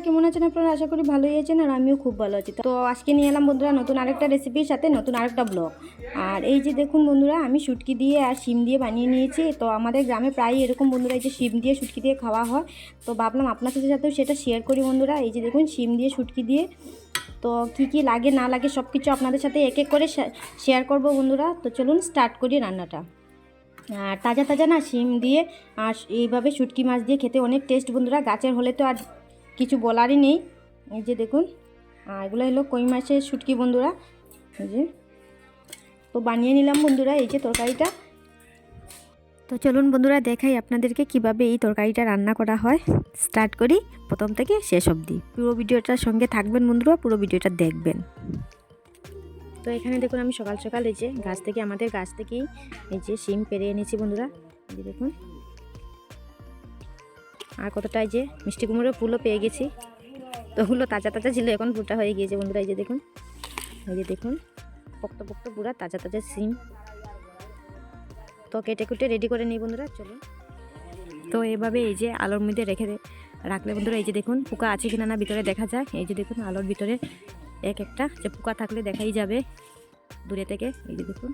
কেমন আছেন আপনারা? আশা করি ভালোই আছেন, আর আমিও খুব ভালো আছি। তো আজকে নিয়ে এলাম বন্ধুরা নতুন আরেকটা রেসিপির সাথে নতুন আরেকটা ব্লগ। আর এই যে দেখুন বন্ধুরা, আমি শুটকি দিয়ে আর শিম দিয়ে বানিয়ে নিয়েছি। তো আমাদের গ্রামে প্রায়ই এরকম বন্ধুরা এই যে শিম দিয়ে শুটকি দিয়ে খাওয়া হয়। তো ভাবলাম আপনাদের সাথেও সেটা শেয়ার করি বন্ধুরা। এই যে দেখুন শিম দিয়ে শুটকি দিয়ে তো কি লাগে না লাগে সব কিছু আপনাদের সাথে এক এক করে শেয়ার করব বন্ধুরা। তো চলুন স্টার্ট করি রান্নাটা। আর তাজা তাজা না শিম দিয়ে আর এইভাবে শুটকি মাছ দিয়ে খেতে অনেক টেস্ট বন্ধুরা। গাছের হলে তো আর কিছু বলারই নেই। এই যে দেখুন, এগুলো হলো কই মাছের শুটকি বন্ধুরা। এই যে তো বানিয়ে নিলাম বন্ধুরা এই যে তরকারিটা। তো চলুন বন্ধুরা দেখাই আপনাদেরকে কিভাবে এই তরকারিটা রান্না করা হয়। স্টার্ট করি প্রথম থেকে শেষ অবধি। পুরো ভিডিওটার সঙ্গে থাকবেন বন্ধুরা, পুরো ভিডিওটা দেখবেন। তো এখানে দেখুন আমি সকাল সকাল এই যে আমাদের গাছ থেকেই এই যে শিম পেরে এনেছি বন্ধুরা। এই যে দেখুন, আর কতটা এই যে মিষ্টি কুমড়োর ফুলও পেয়ে গেছি। তো ওগুলো তাজা তাজা ছিল, এখন ফুলটা হয়ে গিয়েছে বন্ধুরা। এই যে দেখুন পোক্ত পোক্ত পুরা তাজা তাজা শিম। তো কেটে কুটে রেডি করে নিই বন্ধুরা। চলো, তো এভাবে এই যে আলোর মধ্যে রাখলে বন্ধুরা এই যে দেখুন পোকা আছে কিনা না ভিতরে দেখা যায়। এই যে দেখুন আলোর ভিতরে এক একটা যে পোকা থাকলে দেখাই যাবে দূরে থেকে। এই যে দেখুন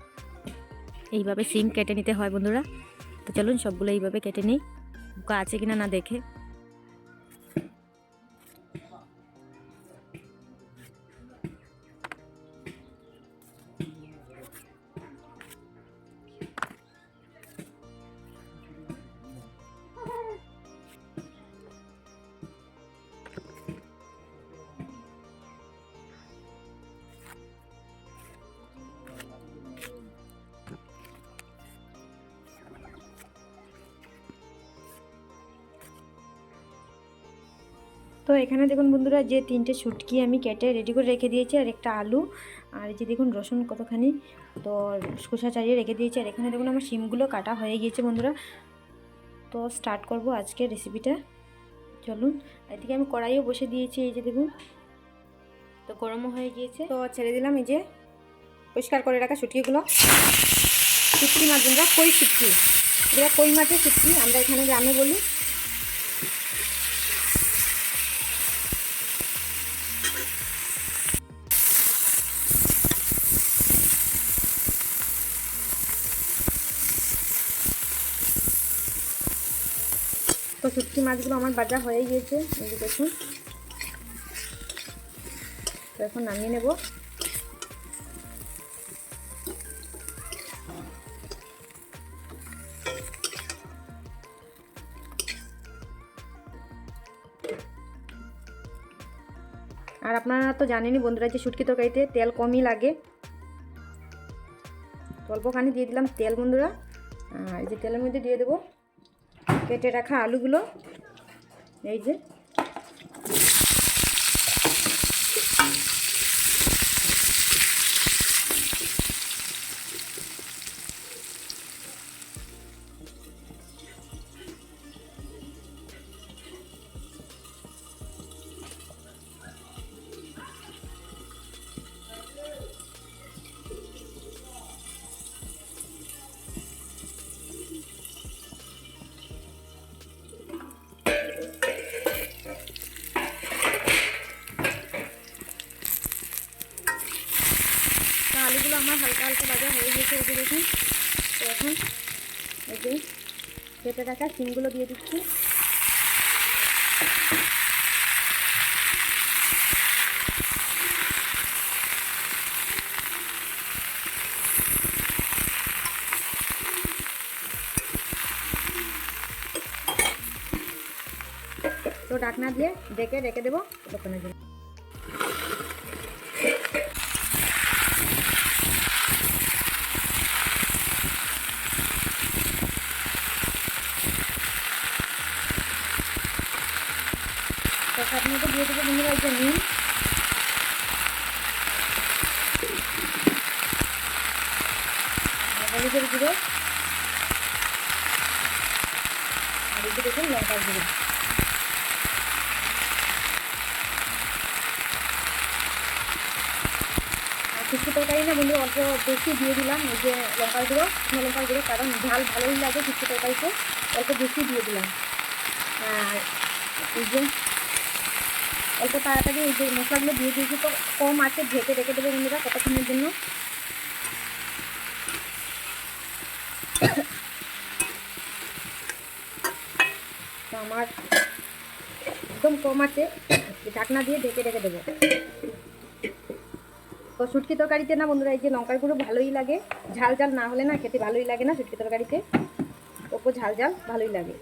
এইভাবে শিম কেটে নিতে হয় বন্ধুরা। তো চলুন সবগুলো এইভাবে কেটে নিই, পোকা আছে কিনা না দেখে। তো এখানে দেখুন বন্ধুরা যে 3টে শুটকি আমি কেটে রেডি করে রেখে দিয়েছি, আর একটা আলু, আর এই যে দেখুন রসুন কতখানি তো খোসা ছাড়িয়ে রেখে দিয়েছি। আর এখানে দেখুন আমার শিমগুলো কাটা হয়ে গিয়েছে বন্ধুরা। তো স্টার্ট করব আজকের রেসিপিটা। চলুন, এদিকে আমি কড়াইও বসে দিয়েছি। এই যে দেখুন তো গরমও হয়ে গিয়েছে। তো ছেড়ে দিলাম এই যে পরিষ্কার করে রাখা শুটকিগুলো। শুটকি মাছ বন্ধুরা, কই শুটকি, এগুলো কই মাছের শুটকি আমরা এখানে গ্রামে বলি। তো শুটকি মাছগুলো আমার ভাজা হয়ে গিয়েছে। এই যে দেখুন, তো এখন নামিয়ে নেব। আর আপনারা তো জানেনই বন্ধুরা যে শুটকি তরকারিতে তেল কমই লাগে। অল্পখানি দিয়ে দিলাম তেল বন্ধুরা। আর এই যে তেলের মধ্যে দিয়ে দেবো কেটে রাখা আলুগুলো। এই যে আলুগুলো আমার হালকা হালকা ভাজা হয়ে গেছে। এই যে দেখুন, তো এখন এই যে কেটে রাখা শিমগুলো দিয়ে দিচ্ছি। তো ঢাকনা দিয়ে ঢেকে রেখে দেবো ততক্ষণের জন্য। তো সাথে মতো দিয়ে দেবো বন্ধুরা এই যে নুন, হলুদের গুঁড়ো, আর এই যে দেখুন লঙ্কার গুঁড়ো। শুটকি তরকারি না বন্ধু অল্প বেশি দিয়ে দিলাম এই যে লঙ্কার গুঁড়ো, শুকনো লঙ্কার গুঁড়ো, কারণ ঝাল ভালোই লাগে শুটকি তরকারিতে, অল্প বেশি দিয়ে দিলাম। আর এই যে অল্প তাড়াতাড়ি এই যে মশলাগুলো দিয়ে দিয়েছি, তো কম আছে ঢেকে রেখে দেবো বন্ধুরা কতক্ষণের জন্য। তো আমার একদম কম আছে, ঢাকনা দিয়ে ঢেকে রেখে দেবো। তো শুটকি তরকারিতে না বন্ধুরা এই যে লঙ্কার গুঁড়ো ভালোই লাগে, ঝাল ঝাল না হলে না খেতে ভালোই লাগে না শুটকি তরকারিতে, ওপর ঝাল ঝাল ভালোই লাগে।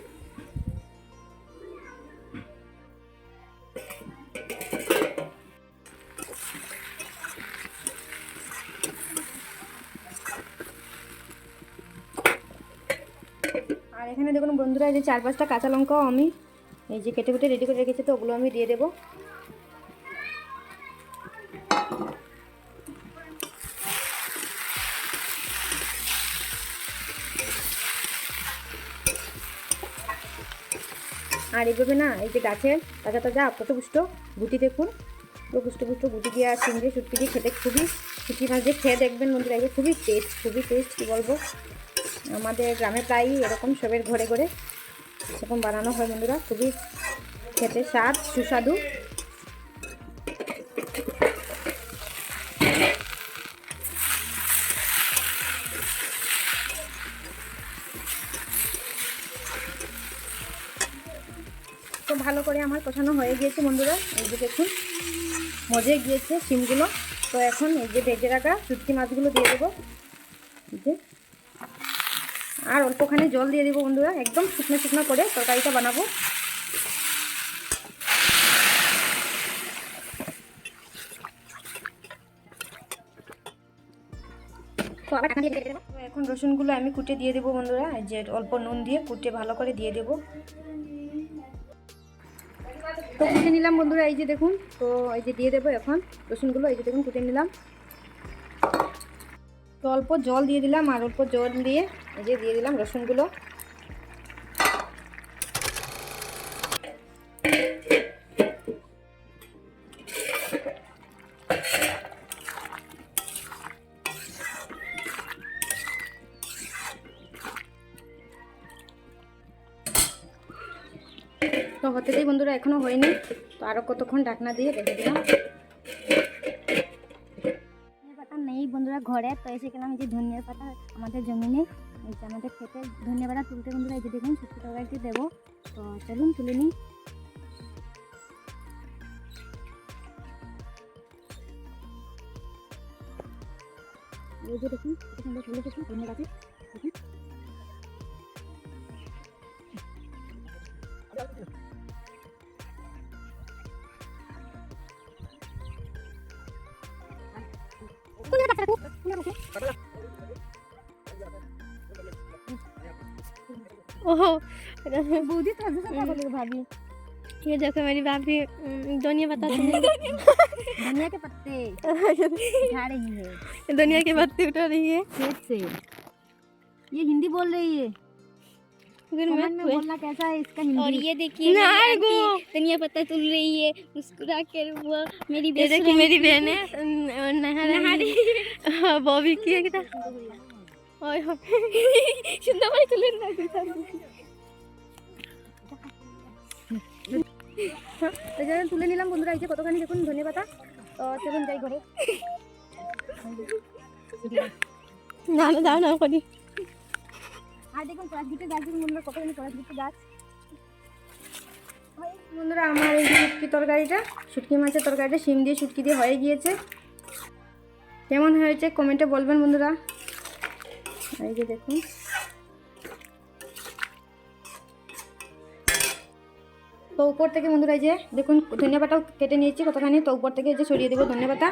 আর এখানে দেখুন বন্ধুরা এই যে 4-5টা কাঁচা লঙ্কাও আমি এই যে কেটে কুটে রেডি করে রেখেছি, তো ওগুলো আমি দিয়ে দেবো। আর এইভাবে না এই যে গাছের তাজা তাজা পুষ্ট গুটি দেখুন, পুরো পুষ্ট গুটি দিয়ে আর শিম দিয়ে শুটকি দিয়ে খেতে খুবই, শুটকি মাছ দিয়ে খেয়ে দেখবেন বন্ধুরা, এই খুবই টেস্ট কী বলবো। আমাদের গ্রামে প্রায়ই এরকম সবের ঘরে ঘরে এরকম বানানো হয় বন্ধুরা, খুবই খেতে স্বাদ সুস্বাদু। তো ভালো করে আমার কষানো হয়ে গিয়েছে বন্ধুরা, এই যে দেখুন মজে গিয়েছে শিমগুলো। তো এখন এই যে ভেজে রাখা শুটকি মাছগুলো দিয়ে দেবো, এই যে আর অল্পখানি জল দিয়ে দেবো বন্ধুরা, একদম শুকনো শুকনো করে তরকারিটা বানাবো। তো আবার ঢাকনা দিয়ে দেবো। তো এখন রসুনগুলো আমি কুটে দিয়ে দেবো বন্ধুরা, এই যে অল্প নুন দিয়ে কুটে ভালো করে দিয়ে দেবো। তো কুটে নিলাম বন্ধুরা, এই যে দেখুন, তো এই যে দিয়ে দেবো এখন রসুনগুলো, এই যে দেখুন কুটে নিলাম। তো অল্প জল দিয়ে দিলাম, আর অল্প জল দিয়ে এই যে দিয়ে দিলাম রসুনগুলো। তো হতে দেই বন্ধুরা, এখনো হয়নি, তো আরও কতক্ষণ ঢাকনা দিয়ে রেখে দিলাম। ধনিয়া পাতা নেই বন্ধুরা ঘরে, তো এসে গেলাম যে ধনিয়া পাতা আমাদের জমিনে, এই যে আমাদের খেতে ধনিয়া পাতা তুলতে বন্ধুরা, এই যে দেখুন শুটকি তরকারিতে দেবো। তো চলুন তুলে নিই। এই যে দেখুন কত সুন্দর ফুলে গেছে ধনিয়া পাতা, দেখুন। ओहो बूढ़ी था दूसरा क्या बोलेगी भाभी? ये देखो मेरी भाभी धनिया पत्ता धनिया के पत्ते उठा रही है, धनिया के पत्ते उठा रही है। खेत से। ये हिंदी बोल रही है, कमेंट में बोलना कैसा है इसका हिंदी। और ये देखिए धनिया पत्ता तुल रही है मुस्कुरा कर, वो मेरी ये देखिए मेरी बहन है नहा रही है, बॉबी की है कितना ओए हो सुंदर वाली तुले ना এই যে তুলে নিলাম বন্ধুরা, এই যে কতখানি দেখুন ধনিয়া পাতা। তো চলুন যাই ঘরে। না না দাও না করি। আর দেখুন পরাশগুটির গাছ দেখুন বন্ধুরা, কতখানি পরাশগুটির গাছ। বন্ধুরা আমার এই শুটকি তরকারিটা, শুটকি মাছের তরকারিটা শিম দিয়ে শুটকি দিয়ে হয়ে গিয়েছে। কেমন হয়েছে কমেন্টে বলবেন বন্ধুরা। এই যে দেখুন, তো উপর থেকে বন্ধুরা এই যে দেখুন ধনিয়া পাতাও কেটে নিয়েছি কতখানি, তো উপর থেকে এই যে ছড়িয়ে দেবো ধনিয়া পাতা।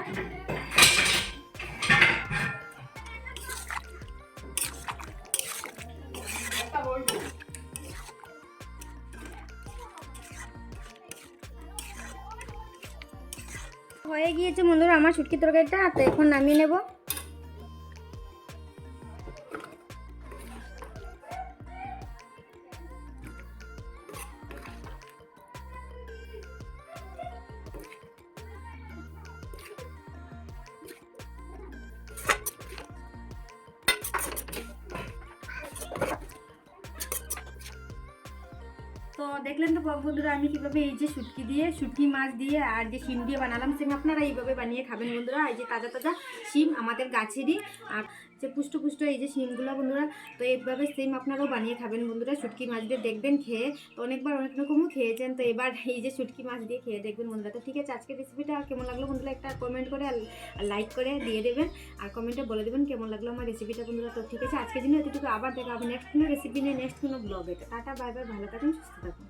হয়ে গিয়েছে বন্ধুরা আমার শুটকি তরকারিটা, তো এখন নামিয়ে নেব। তো তো দেখলেন তো বন্ধুরা আমি কীভাবে এই যে শুটকি মাছ দিয়ে আর যে শিম দিয়ে বানালাম, সেম আপনারা এইভাবে বানিয়ে খাবেন বন্ধুরা। এই যে তাজা তাজা শিম আমাদের গাছেরই, আর যে পুষ্ট এই যে শিমগুলো বন্ধুরা, তো এইভাবে সেম আপনারাও বানিয়ে খাবেন বন্ধুরা শুটকি মাছ দিয়ে, দেখবেন খেয়ে। তো অনেকবার অনেক রকমও খেয়েছেন, তো এবার এই যে শুটকি মাছ দিয়ে খেয়ে দেখবেন বন্ধুরা। তো ঠিক আছে, আজকের রেসিপিটা কেমন লাগলো বন্ধুরা একটা কমেন্ট করে আর লাইক করে দিয়ে দেবেন, আর কমেন্টে বলে দেবেন কেমন লাগলো আমার রেসিপিটা বন্ধুরা। তো ঠিক আছে, আজকের জন্য এতটুকু, আবার দেখা হবে নেক্সট কোনো রেসিপি নিয়ে, নেক্সট কোনো ব্লগে। টাটা, বাই বাই, ভালো থাকুন, সুস্থ থাকুন।